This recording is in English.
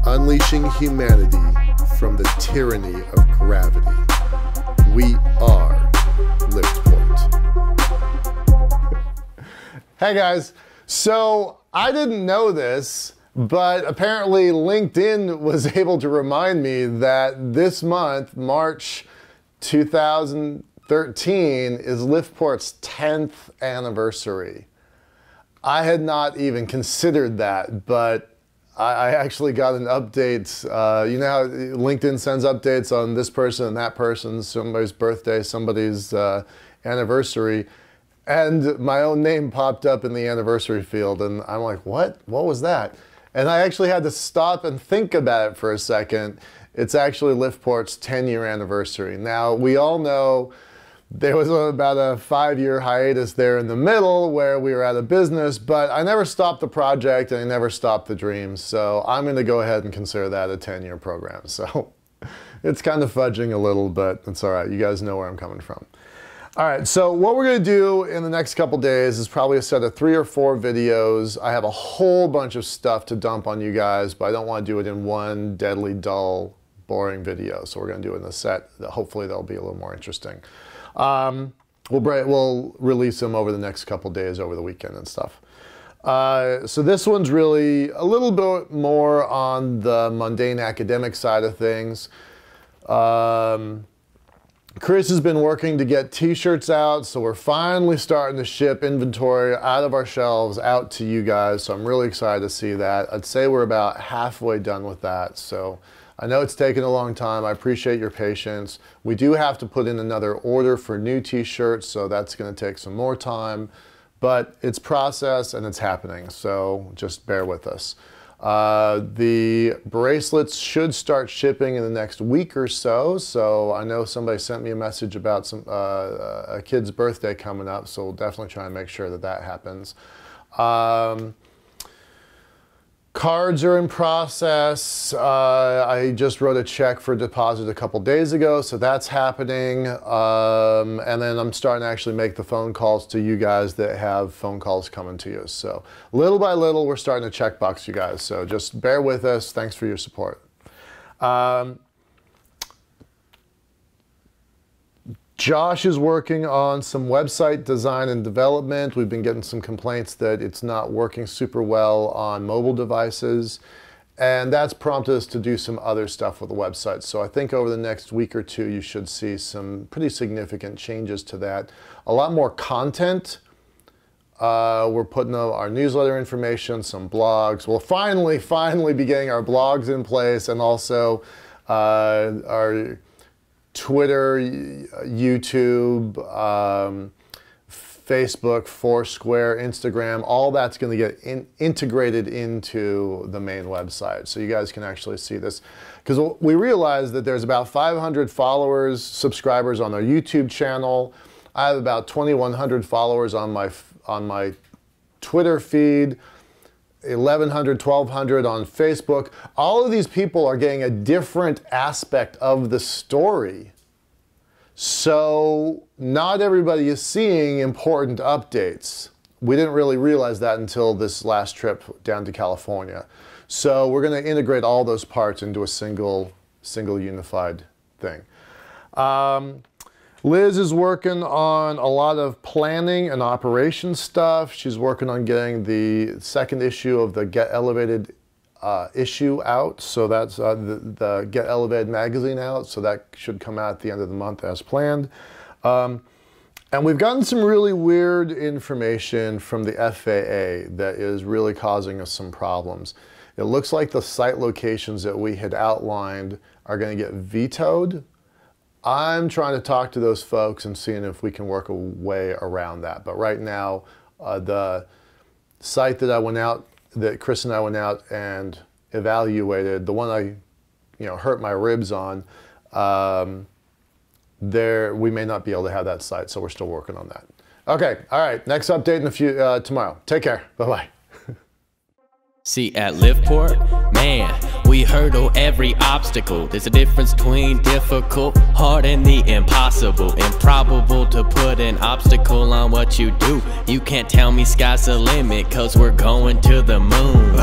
unleashing humanity from the tyranny of gravity. We are LiftPort. Hey guys, so I didn't know this, but apparently LinkedIn was able to remind me that this month, March 2013, is LiftPort's 10th anniversary. I had not even considered that, but I actually got an update. You know how LinkedIn sends updates on this person and that person, somebody's birthday, somebody's anniversary, and my own name popped up in the anniversary field, and I'm like, what? What was that? And I actually had to stop and think about it for a second. It's actually LiftPort's 10-year anniversary. Now, we all know there was about a 5-year hiatus there in the middle where we were out of business, but I never stopped the project and I never stopped the dreams. So I'm going to go ahead and consider that a 10-year program. So it's kind of fudging a little, but it's all right. You guys know where I'm coming from. All right, so what we're going to do in the next couple days is probably a set of 3 or 4 videos. I have a whole bunch of stuff to dump on you guys, but I don't want to do it in one deadly, dull, boring video. So we're going to do it in a set that hopefully they'll be a little more interesting. We'll release them over the next couple days, over the weekend and stuff. So this one's really a little bit more on the mundane academic side of things. Chris has been working to get t-shirts out, so we're finally starting to ship inventory out of our shelves out to you guys, so I'm really excited to see that. I'd say we're about halfway done with that, so I know it's taken a long time. I appreciate your patience. We do have to put in another order for new t-shirts, so that's going to take some more time, but it's process and it's happening, so just bear with us. The bracelets should start shipping in the next week or so, so I know somebody sent me a message about a kid's birthday coming up, so we'll definitely try and make sure that that happens. Cards are in process. I just wrote a check for deposit a couple days ago, so that's happening. And then I'm starting to actually make the phone calls to you guys that have phone calls coming to you. So little by little, we're starting to checkbox you guys. So just bear with us. Thanks for your support. Josh is working on some website design and development. We've been getting some complaints that it's not working super well on mobile devices, and that's prompted us to do some other stuff with the website. So I think over the next week or two, you should see some pretty significant changes to that. A lot more content. We're putting our newsletter information, some blogs. We'll finally be getting our blogs in place, and also our Twitter, YouTube, Facebook, Foursquare, Instagram, all that's going to get integrated into the main website. So you guys can actually see this. Because we realize that there's about 500 followers, subscribers on our YouTube channel. I have about 2,100 followers on my Twitter feed. 1,100, 1,200 on Facebook. All of these people are getting a different aspect of the story. So not everybody is seeing important updates. We didn't really realize that until this last trip down to California. So we're going to integrate all those parts into a single unified thing. Liz is working on a lot of planning and operations stuff. She's working on getting the second issue of the Get Elevated issue out. So that's the Get Elevated magazine out. So that should come out at the end of the month as planned. And we've gotten some really weird information from the FAA that is really causing us some problems. It looks like the site locations that we had outlined are going to get vetoed. I'm trying to talk to those folks and seeing if we can work a way around that. But right now, the site that Chris and I went out and evaluated, the one I hurt my ribs on, we may not be able to have that site, so we're still working on that. Okay, all right, next update tomorrow. Take care, bye-bye. See, at LiftPort, man, we hurdle every obstacle. There's a difference between difficult, hard, and the impossible. Improbable to put an obstacle on what you do. You can't tell me sky's the limit, cause we're going to the moon.